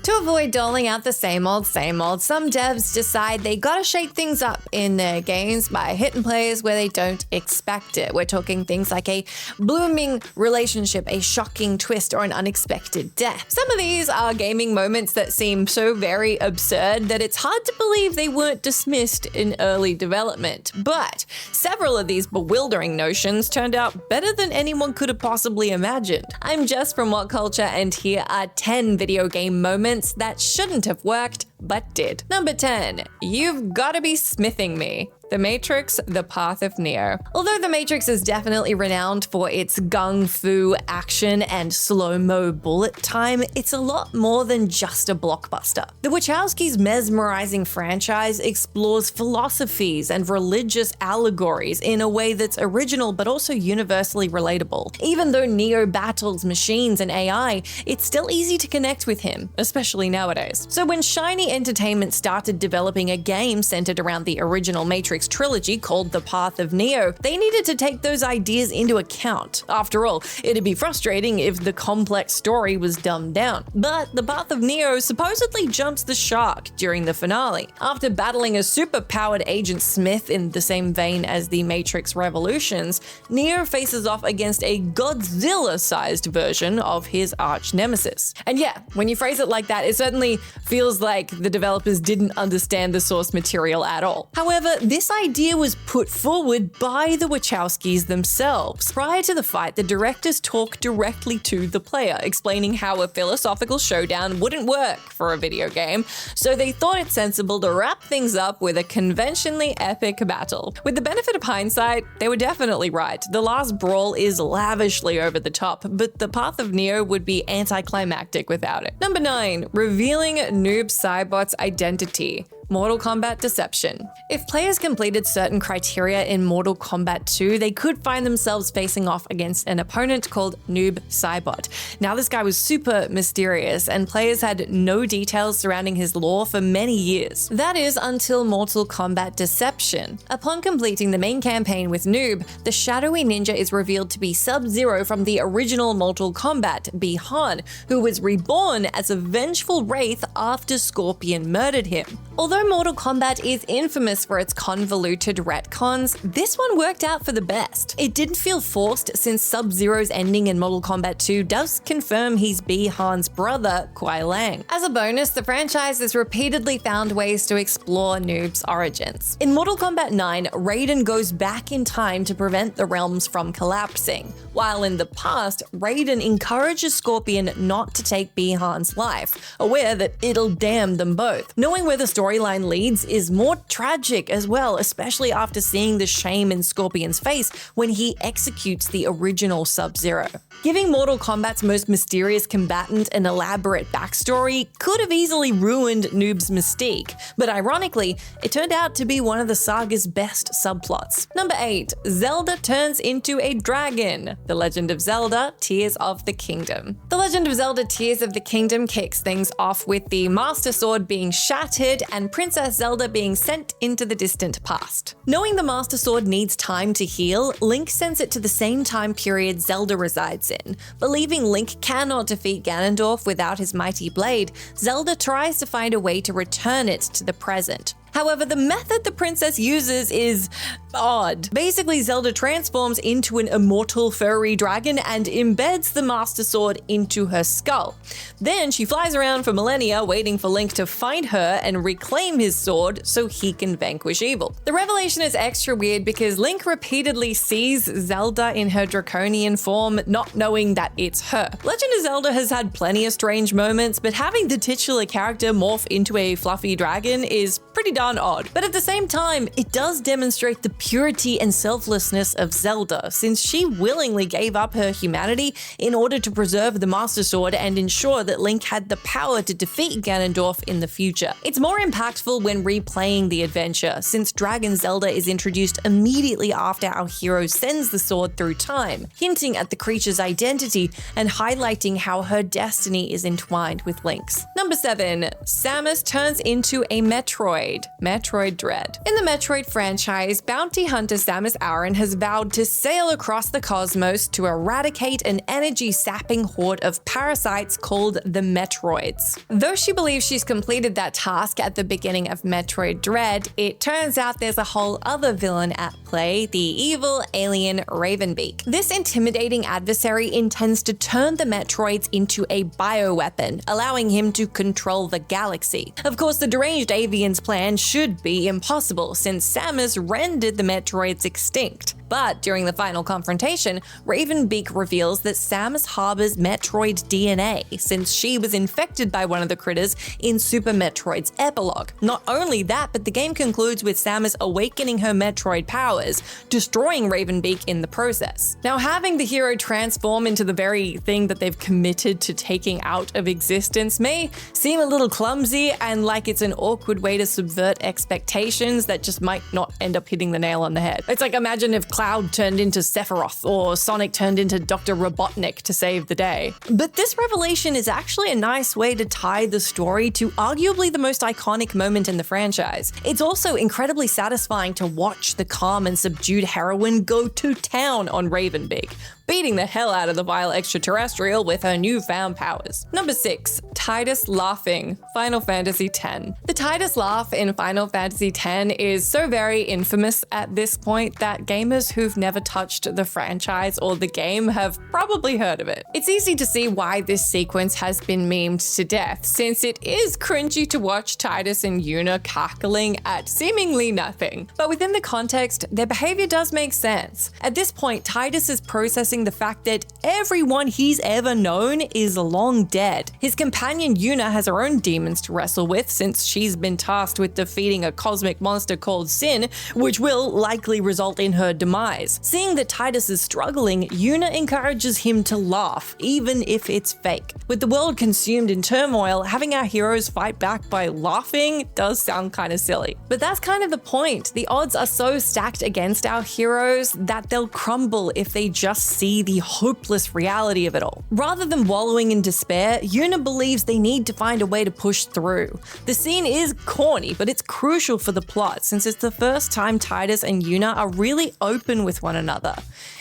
To avoid doling out the same old, some devs decide they gotta shake things up in their games by hitting players where they don't expect it. We're talking things like a blooming relationship, a shocking twist, or an unexpected death. Some of these are gaming moments that seem so very absurd that it's hard to believe they weren't dismissed in early development. But several of these bewildering notions turned out better than anyone could have possibly imagined. I'm Jess from What Culture, and here are 10 video game moments that shouldn't have worked, but did. Number 10, you've gotta be smithing me. The Matrix, The Path of Neo. Although The Matrix is definitely renowned for its gung-fu action and slow-mo bullet time, it's a lot more than just a blockbuster. The Wachowskis' mesmerizing franchise explores philosophies and religious allegories in a way that's original but also universally relatable. Even though Neo battles machines and AI, it's still easy to connect with him, especially nowadays. So when Shiny Entertainment started developing a game centered around the original Matrix trilogy called The Path of Neo, they needed to take those ideas into account. After all, it'd be frustrating if the complex story was dumbed down. But The Path of Neo supposedly jumps the shark during the finale. After battling a super-powered Agent Smith in the same vein as the Matrix Revolutions, Neo faces off against a Godzilla-sized version of his arch-nemesis. And yeah, when you phrase it like that, it certainly feels like the developers didn't understand the source material at all. However, this idea was put forward by the Wachowskis themselves. Prior to the fight, the directors talk directly to the player, explaining how a philosophical showdown wouldn't work for a video game, so they thought it sensible to wrap things up with a conventionally epic battle. With the benefit of hindsight, they were definitely right. The last brawl is lavishly over the top, but The Path of Neo would be anticlimactic without it. Number 9, revealing Noob Saibot's identity. Mortal Kombat Deception. If players completed certain criteria in Mortal Kombat 2, they could find themselves facing off against an opponent called Noob Saibot. Now, this guy was super mysterious, and players had no details surrounding his lore for many years. That is until Mortal Kombat Deception. Upon completing the main campaign with Noob, the shadowy ninja is revealed to be Sub-Zero from the original Mortal Kombat, Bi-Han, who was reborn as a vengeful wraith after Scorpion murdered him. Although Mortal Kombat is infamous for its convoluted retcons, this one worked out for the best. It didn't feel forced since Sub-Zero's ending in Mortal Kombat 2 does confirm he's Bi-Han's brother, Kuai Lang. As a bonus, the franchise has repeatedly found ways to explore Noob's origins. In Mortal Kombat 9, Raiden goes back in time to prevent the realms from collapsing, while in the past, Raiden encourages Scorpion not to take Bi-Han's life, aware that it'll damn them both. Knowing where the storyline leads is more tragic as well, especially after seeing the shame in Scorpion's face when he executes the original Sub-Zero. Giving Mortal Kombat's most mysterious combatant an elaborate backstory could have easily ruined Noob's mystique, but ironically, it turned out to be one of the saga's best subplots. Number 8, Zelda turns into a dragon. The Legend of Zelda: Tears of the Kingdom. The Legend of Zelda: Tears of the Kingdom kicks things off with the Master Sword being shattered and Princess Zelda being sent into the distant past. Knowing the Master Sword needs time to heal, Link sends it to the same time period Zelda resides in. Believing Link cannot defeat Ganondorf without his mighty blade, Zelda tries to find a way to return it to the present. However, the method the princess uses is odd. Basically, Zelda transforms into an immortal furry dragon and embeds the Master Sword into her skull. Then she flies around for millennia waiting for Link to find her and reclaim his sword so he can vanquish evil. The revelation is extra weird because Link repeatedly sees Zelda in her draconian form, not knowing that it's her. Legend of Zelda has had plenty of strange moments, but having the titular character morph into a fluffy dragon is pretty darn odd. But at the same time, it does demonstrate the purity and selflessness of Zelda, since she willingly gave up her humanity in order to preserve the Master Sword and ensure that Link had the power to defeat Ganondorf in the future. It's more impactful when replaying the adventure, since Dragon Zelda is introduced immediately after our hero sends the sword through time, hinting at the creature's identity and highlighting how her destiny is entwined with Link's. Number 7, Samus turns into a Metroid. Metroid Dread. In the Metroid franchise, bounty hunter Samus Aran has vowed to sail across the cosmos to eradicate an energy-sapping horde of parasites called the Metroids. Though she believes she's completed that task at the beginning of Metroid Dread, it turns out there's a whole other villain at play, the evil alien Ravenbeak. This intimidating adversary intends to turn the Metroids into a bioweapon, allowing him to control the galaxy. Of course, the deranged avian's plan should be impossible, since Samus rendered the Metroids extinct. But during the final confrontation, Ravenbeak reveals that Samus harbors Metroid DNA, since she was infected by one of the critters in Super Metroid's epilogue. Not only that, but the game concludes with Samus awakening her Metroid powers, destroying Ravenbeak in the process. Now, having the hero transform into the very thing that they've committed to taking out of existence may seem a little clumsy and like it's an awkward way to subvert expectations that just might not end up hitting the nail on the head. It's like, imagine if Cloud turned into Sephiroth or Sonic turned into Dr. Robotnik to save the day. But this revelation is actually a nice way to tie the story to arguably the most iconic moment in the franchise. It's also incredibly satisfying to watch the calm and subdued heroine go to town on Ravenbeak, beating the hell out of the vile extraterrestrial with her newfound powers. Number 6. Tidus laughing, Final Fantasy X. The Tidus laugh in Final Fantasy X is so very infamous at this point that gamers who've never touched the franchise or the game have probably heard of it. It's easy to see why this sequence has been memed to death, since it is cringy to watch Tidus and Yuna cackling at seemingly nothing. But within the context, their behavior does make sense. At this point, Tidus is processing the fact that everyone he's ever known is long dead. His companion Yuna has her own demons to wrestle with, since she's been tasked with defeating a cosmic monster called Sin, which will likely result in her demise. Seeing that Tidus is struggling, Yuna encourages him to laugh, even if it's fake. With the world consumed in turmoil, having our heroes fight back by laughing does sound kind of silly. But that's kind of the point. The odds are so stacked against our heroes that they'll crumble if they just see the hopeless reality of it all. Rather than wallowing in despair, Yuna believes they need to find a way to push through. The scene is corny, but it's crucial for the plot, since it's the first time Tidus and Yuna are really open with one another.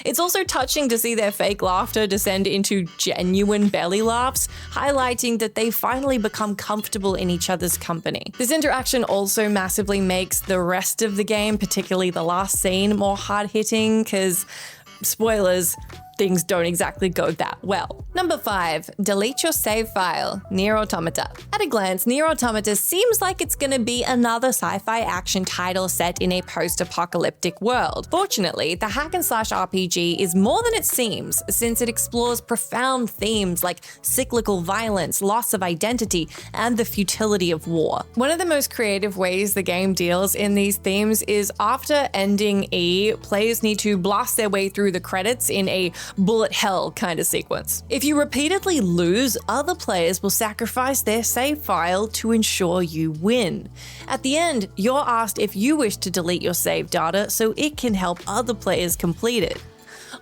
It's also touching to see their fake laughter descend into genuine belly laughs, highlighting that they finally become comfortable in each other's company. This interaction also massively makes the rest of the game, particularly the last scene, more hard-hitting, because spoilers, things don't exactly go that well. Number 5. Delete your save file, Nier Automata. At a glance, Nier Automata seems like it's gonna be another sci-fi action title set in a post-apocalyptic world. Fortunately, the hack-and-slash RPG is more than it seems, since it explores profound themes like cyclical violence, loss of identity, and the futility of war. One of the most creative ways the game deals in these themes is after ending E, players need to blast their way through the credits in a bullet hell kind of sequence. If you repeatedly lose, other players will sacrifice their save file to ensure you win. At the end, you're asked if you wish to delete your save data so it can help other players complete it.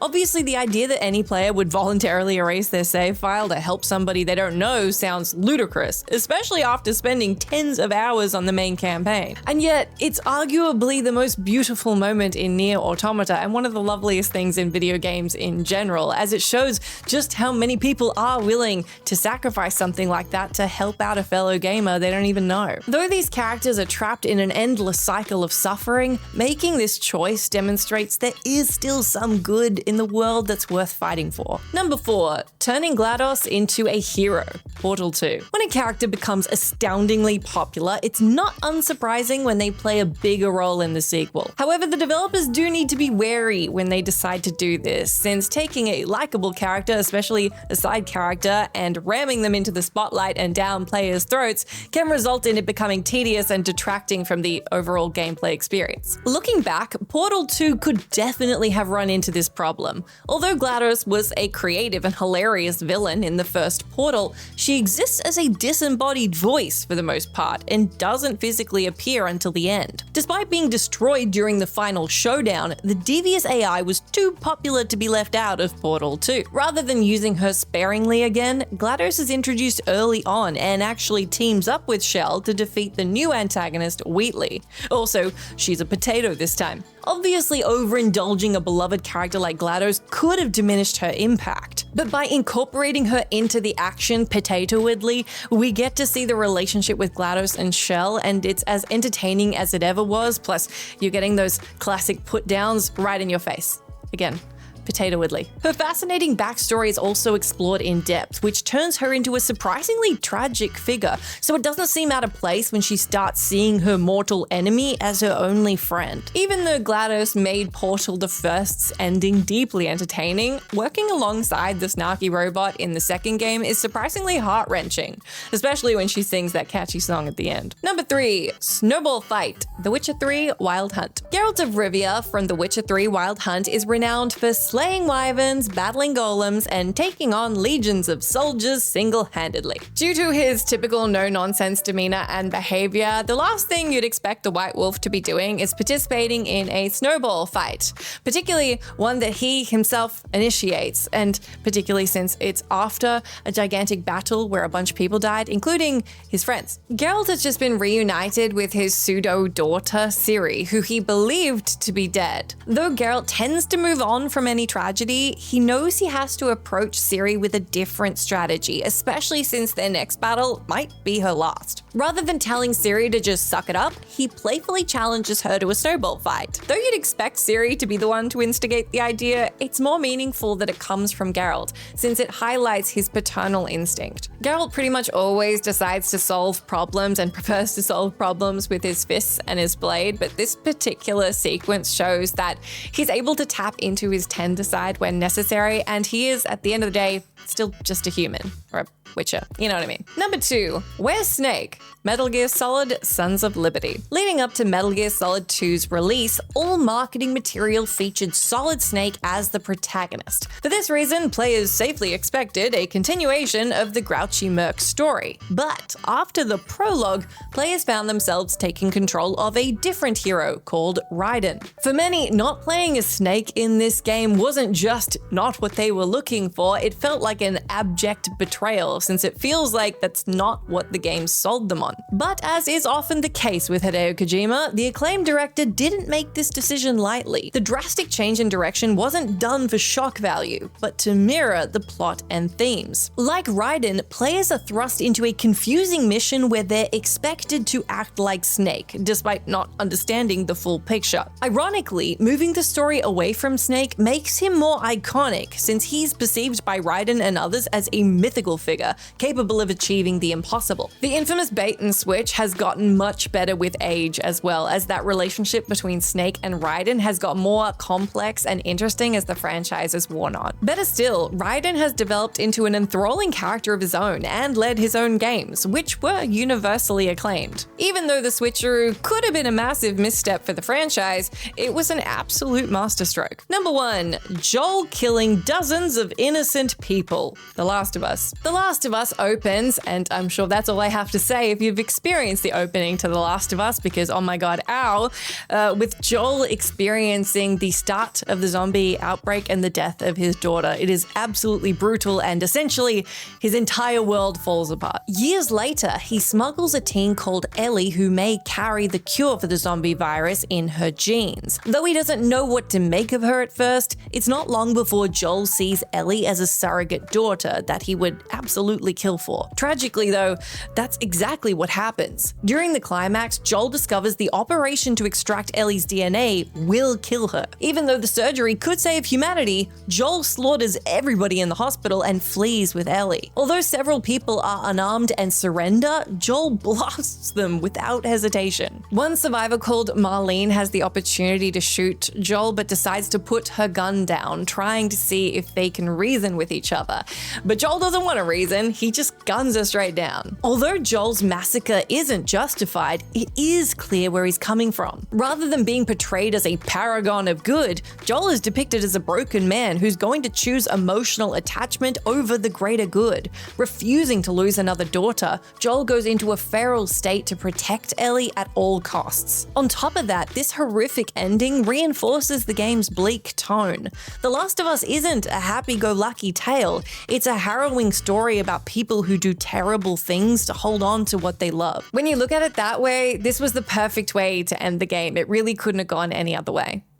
Obviously, the idea that any player would voluntarily erase their save file to help somebody they don't know sounds ludicrous, especially after spending tens of hours on the main campaign. And yet, it's arguably the most beautiful moment in Nier Automata and one of the loveliest things in video games in general, as it shows just how many people are willing to sacrifice something like that to help out a fellow gamer they don't even know. Though these characters are trapped in an endless cycle of suffering, making this choice demonstrates there is still some good in the world that's worth fighting for. Number 4. Turning GLaDOS into a hero, Portal 2. When a character becomes astoundingly popular, it's not unsurprising when they play a bigger role in the sequel. However, the developers do need to be wary when they decide to do this, since taking a likable character, especially a side character, and ramming them into the spotlight and down players' throats can result in it becoming tedious and detracting from the overall gameplay experience. Looking back, Portal 2 could definitely have run into this problem, problem. Although GLaDOS was a creative and hilarious villain in the first Portal, she exists as a disembodied voice for the most part and doesn't physically appear until the end. Despite being destroyed during the final showdown, the devious AI was too popular to be left out of Portal 2. Rather than using her sparingly again, GLaDOS is introduced early on and actually teams up with Shell to defeat the new antagonist, Wheatley. Also, she's a potato this time. Obviously, overindulging a beloved character like GLaDOS could have diminished her impact, but by incorporating her into the action potatoidly, we get to see the relationship with GLaDOS and Shell, and it's as entertaining as it ever was, plus you're getting those classic put-downs right in your face. Again, potatoidly. Her fascinating backstory is also explored in depth, which turns her into a surprisingly tragic figure, so it doesn't seem out of place when she starts seeing her mortal enemy as her only friend. Even though GLaDOS made Portal the First's ending deeply entertaining, working alongside the snarky robot in the second game is surprisingly heart-wrenching, especially when she sings that catchy song at the end. Number 3. Snowball Fight, The Witcher 3 Wild Hunt. Geralt of Rivia from The Witcher 3 Wild Hunt is renowned for slaying wyverns, battling golems, and taking on legions of soldiers single-handedly. Due to his typical no-nonsense demeanor and behavior, the last thing you'd expect the White Wolf to be doing is participating in a snowball fight, particularly one that he himself initiates, and particularly since it's after a gigantic battle where a bunch of people died, including his friends. Geralt has just been reunited with his pseudo-daughter, Ciri, who he believed to be dead. Though Geralt tends to move on from any tragedy, he knows he has to approach Ciri with a different strategy, especially since their next battle might be her last. Rather than telling Ciri to just suck it up, he playfully challenges her to a snowball fight. Though you'd expect Ciri to be the one to instigate the idea, it's more meaningful that it comes from Geralt, since it highlights his paternal instinct. Geralt pretty much always decides to solve problems and prefers to solve problems with his fists and his blade, but this particular sequence shows that he's able to tap into his tender side when necessary, and he is, at the end of the day, still just a human, or a Witcher, you know what I mean. Number 2, Where's Snake? Metal Gear Solid Sons of Liberty. Leading up to Metal Gear Solid 2's release, all marketing material featured Solid Snake as the protagonist. For this reason, players safely expected a continuation of the Grouchy Merc story. But after the prologue, players found themselves taking control of a different hero called Raiden. For many, not playing as Snake in this game wasn't just not what they were looking for, it felt like an abject betrayal, since it feels like that's not what the game sold them on. But as is often the case with Hideo Kojima, the acclaimed director didn't make this decision lightly. The drastic change in direction wasn't done for shock value, but to mirror the plot and themes. Like Raiden, players are thrust into a confusing mission where they're expected to act like Snake, despite not understanding the full picture. Ironically, moving the story away from Snake makes him more iconic, since he's perceived by Raiden and others as a mythical figure, capable of achieving the impossible. The infamous bait and switch has gotten much better with age, as well as that relationship between Snake and Raiden has got more complex and interesting as the franchise has worn on. Better still, Raiden has developed into an enthralling character of his own and led his own games, which were universally acclaimed. Even though the switcheroo could have been a massive misstep for the franchise, it was an absolute masterstroke. Number 1, Joel killing dozens of innocent people. The Last of Us. The Last of Us opens, and I'm sure that's all I have to say if you've experienced the opening to The Last of Us, because oh my god, ow, with Joel experiencing the start of the zombie outbreak and the death of his daughter. It is absolutely brutal, and essentially his entire world falls apart. Years later, he smuggles a teen called Ellie who may carry the cure for the zombie virus in her genes. Though he doesn't know what to make of her at first, it's not long before Joel sees Ellie as a surrogate daughter that he would absolutely kill for. Tragically though, that's exactly what happens. During the climax, Joel discovers the operation to extract Ellie's DNA will kill her. Even though the surgery could save humanity, Joel slaughters everybody in the hospital and flees with Ellie. Although several people are unarmed and surrender, Joel blasts them without hesitation. One survivor called Marlene has the opportunity to shoot Joel but decides to put her gun down, trying to see if they can reason with each other. father. But Joel doesn't want a reason, he just guns her straight down. Although Joel's massacre isn't justified, it is clear where he's coming from. Rather than being portrayed as a paragon of good, Joel is depicted as a broken man who's going to choose emotional attachment over the greater good. Refusing to lose another daughter, Joel goes into a feral state to protect Ellie at all costs. On top of that, this horrific ending reinforces the game's bleak tone. The Last of Us isn't a happy-go-lucky tale, it's a harrowing story about people who do terrible things to hold on to what they love. When you look at it that way, this was the perfect way to end the game. It really couldn't have gone any other way.